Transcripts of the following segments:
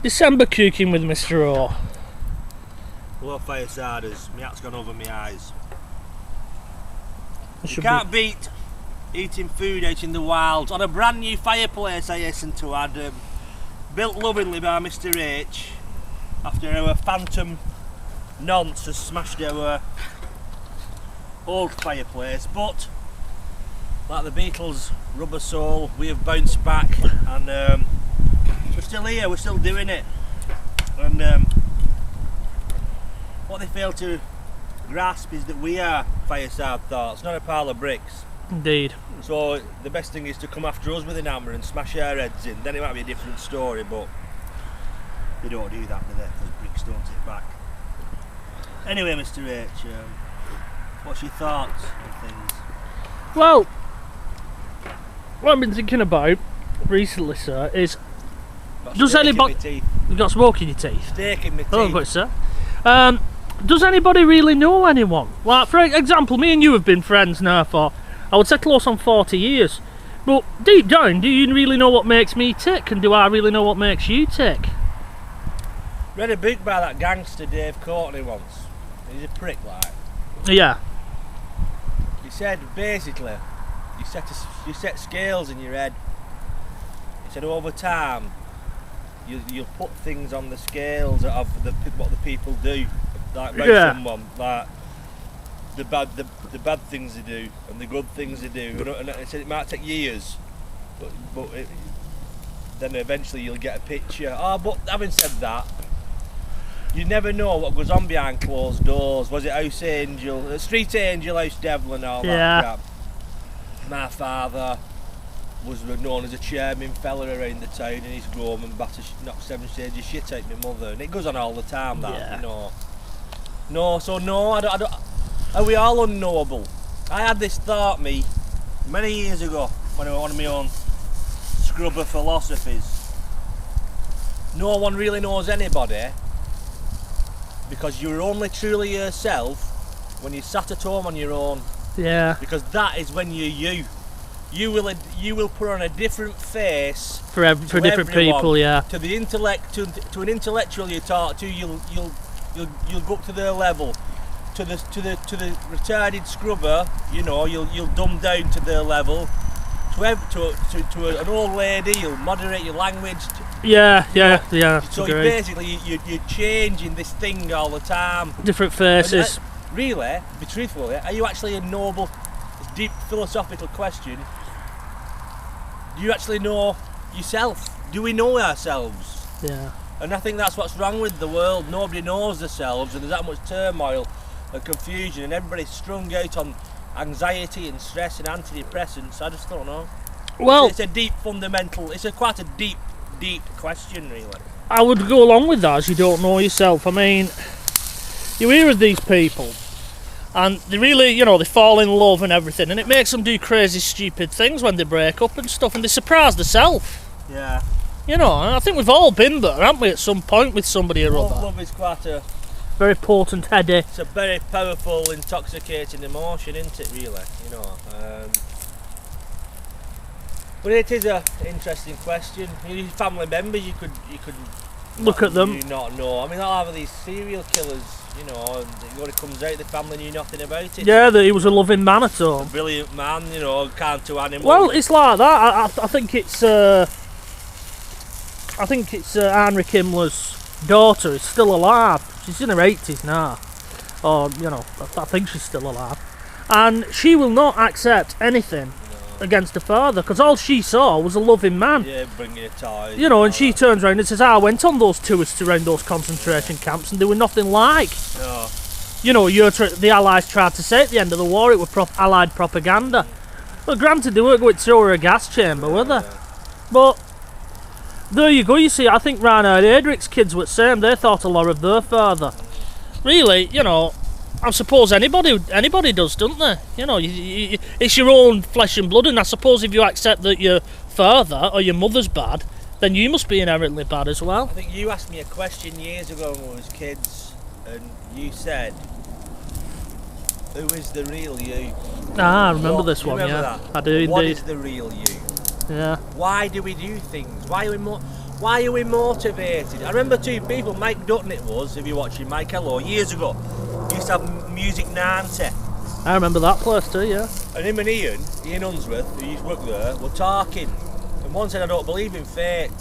December cooking with Mr. O. Hello, Firesiders. My hat's gone over my eyes. You Should can't beat eating food out in the wild. On a brand new fireplace I hasten to add, built lovingly by Mr. H after our phantom nonce has smashed our old fireplace, but like the Beatles' Rubber Soul, we have bounced back, and we're still here, we're still doing it. And what they fail to grasp is that we are Fireside Thoughts, not a pile of bricks. Indeed. So the best thing is to come after us with an hammer and smash our heads in. Then it might be a different story, but they don't do that, do they? Because bricks don't take back. Anyway, Mr. H, what's your thoughts on things? Well, what I've been thinking about recently, sir, is does anybody... You've got smoke in your teeth? Steak in my teeth. Oh, good, sir. Does anybody really know anyone? Like, for example, me and you have been friends now for, I would say, close on 40 years. But deep down, do you really know what makes me tick? And do I really know what makes you tick? Read a book by that gangster Dave Courtney once. He's a prick, like. Yeah. He said, basically, you set scales in your head. He said, over time, you'll put things on the scales of what the people do, like about someone, like the bad things they do and the good things they do. And he said it might take years, but then eventually you'll get a picture. Oh, but having said that, you never know what goes on behind closed doors. Was it House Angel, Street Angel, House Devil, and all that crap? My father was known as a charming fella around the town, and he's grown and knocked 7 shades of shit out my mother, and it goes on all the time, that, you know. No, I don't. Are we all unknowable? I had this thought, many years ago, when I was one of my own scrubber philosophies. No one really knows anybody, because you're only truly yourself when you're sat at home on your own. Yeah. Because that is when you're you. You will put on a different face for different people, yeah. To the intellect, to an intellectual you talk to, you'll go up to their level. To the retarded scrubber, you know, you'll dumb down to their level. To an old lady, you'll moderate your language. Yeah. So basically, you're changing this thing all the time. Different faces. And, really, be truthful, are you actually a noble, deep philosophical question? Do you actually know yourself? Do we know ourselves? Yeah. And I think that's what's wrong with the world. Nobody knows themselves, and there's that much turmoil and confusion, and everybody's strung out on anxiety and stress and antidepressants. I just don't know. Well, it's a deep fundamental. It's quite a deep question, really. I would go along with that, as you don't know yourself. I mean, you hear of these people, and they really, you know, they fall in love and everything, and it makes them do crazy, stupid things when they break up and stuff, and they surprise themselves. Yeah. You know, and I think we've all been there, haven't we, at some point with somebody or other. Love is quite a... very potent, heady. It's a very powerful, intoxicating emotion, isn't it, really? You know. But it is an interesting question. Your family members, you could look at them. You not know. I mean, I'll have these serial killers, you know, and when it comes out, the family knew nothing about it. Yeah, that he was a loving man at all. A brilliant man, you know, kind to animals. Well, it's like that. I think it's. Heinrich Himmler's daughter is still alive. She's in her 80s now, or you know, I think she's still alive, and she will not accept anything against her father, because all she saw was a loving man. Yeah, bringing a toy. You know, and she turns around and says, I went on those tours around those concentration camps, and they were nothing like. No. You know, the Allies tried to say at the end of the war it were Allied propaganda. Well, granted, they weren't going to throw her a gas chamber, were they? But there you go. You see, I think Reinhard Heydrich's kids were the same. They thought a lot of their father. Really, you know, I suppose anybody does, don't they? You know, it's your own flesh and blood, and I suppose if you accept that your father or your mother's bad, then you must be inherently bad as well. I think you asked me a question years ago when we was kids, and you said, who is the real you? Ah, I remember this one, remember yeah. that? I do indeed. What is the real you? Yeah. Why do we do things? Why are we Why are we motivated? I remember two people, Mike Dutton it was, if you're watching, Mike Hello, years ago, used to have Music 90. I remember that place too, yeah. And him and Ian Unsworth, who used to work there, were talking. And one said, I don't believe in fate.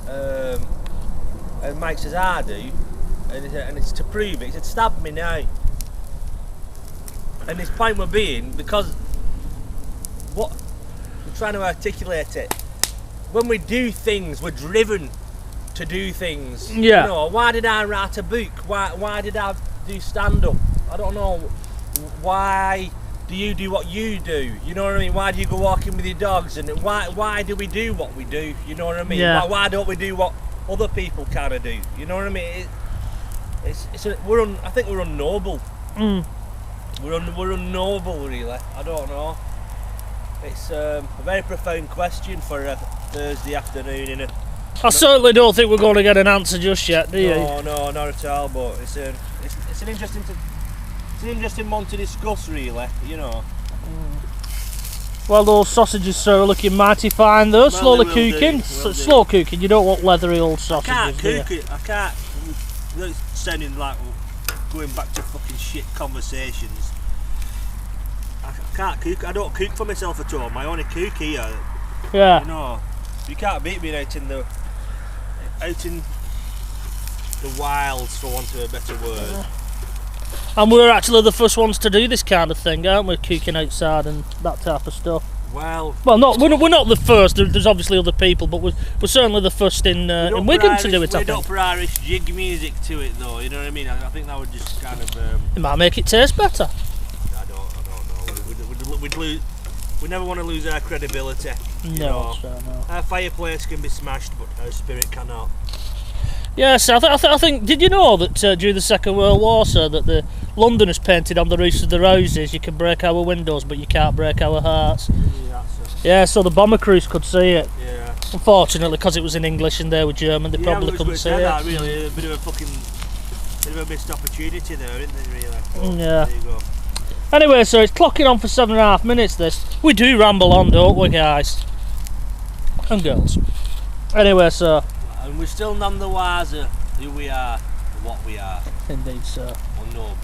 And Mike says, I do. And it's to prove it. He said, stab me now. And his point would being, because what I'm trying to articulate it, when we do things, we're driven to do things. Yeah. You know, why did I write a book? Why did I do stand-up? I don't know. Why do you do what you do? You know what I mean? Why do you go walking with your dogs? And why do we do what we do? You know what I mean? Yeah. Why don't we do what other people kind of do? You know what I mean? I think we're unnoble. Mm. We're unnoble, really. I don't know. It's a very profound question for a Thursday afternoon. I certainly don't think we're going to get an answer just yet, do you? No, not at all. But it's an interesting one to discuss, really. You know. Well, those sausages are looking mighty fine though, slowly they will cooking. do, will do. Slow cooking, you don't want leathery old sausages. I can't do you? cook it. I can't. It's sounding like going back to fucking shit conversations. I can't cook. I don't cook for myself at all. I only cook here. Yeah. You know, you can't beat me out in the wilds, for want of a better word. And we're actually the first ones to do this kind of thing, aren't we? Cooking outside and that type of stuff. Well, we're not the first. There's obviously other people, but we're certainly the first in Wigan to do it. I We'd think up for Irish jig music to it, though. You know what I mean? I think that would just kind of. It might make it taste better. I don't know. We never want to lose our credibility. You No, know. so no. Our fireplace can be smashed, but our spirit cannot. Yes, I think. Did you know that during the Second World War, sir, that the Londoners painted on the roofs of the houses, you can break our windows, but you can't break our hearts. Yeah, so the bomber crews could see it. Yeah. Unfortunately, because it was in English and they were German, they probably couldn't see it. That, really, a bit of a missed opportunity there, isn't it? Really. Well, Yeah. There you go. Anyway, so it's clocking on for 7.5 minutes. This we do ramble on, don't we, guys and girls? Anyway, so. And we're still none the wiser who we are, or what we are. Indeed, sir. Unknowable.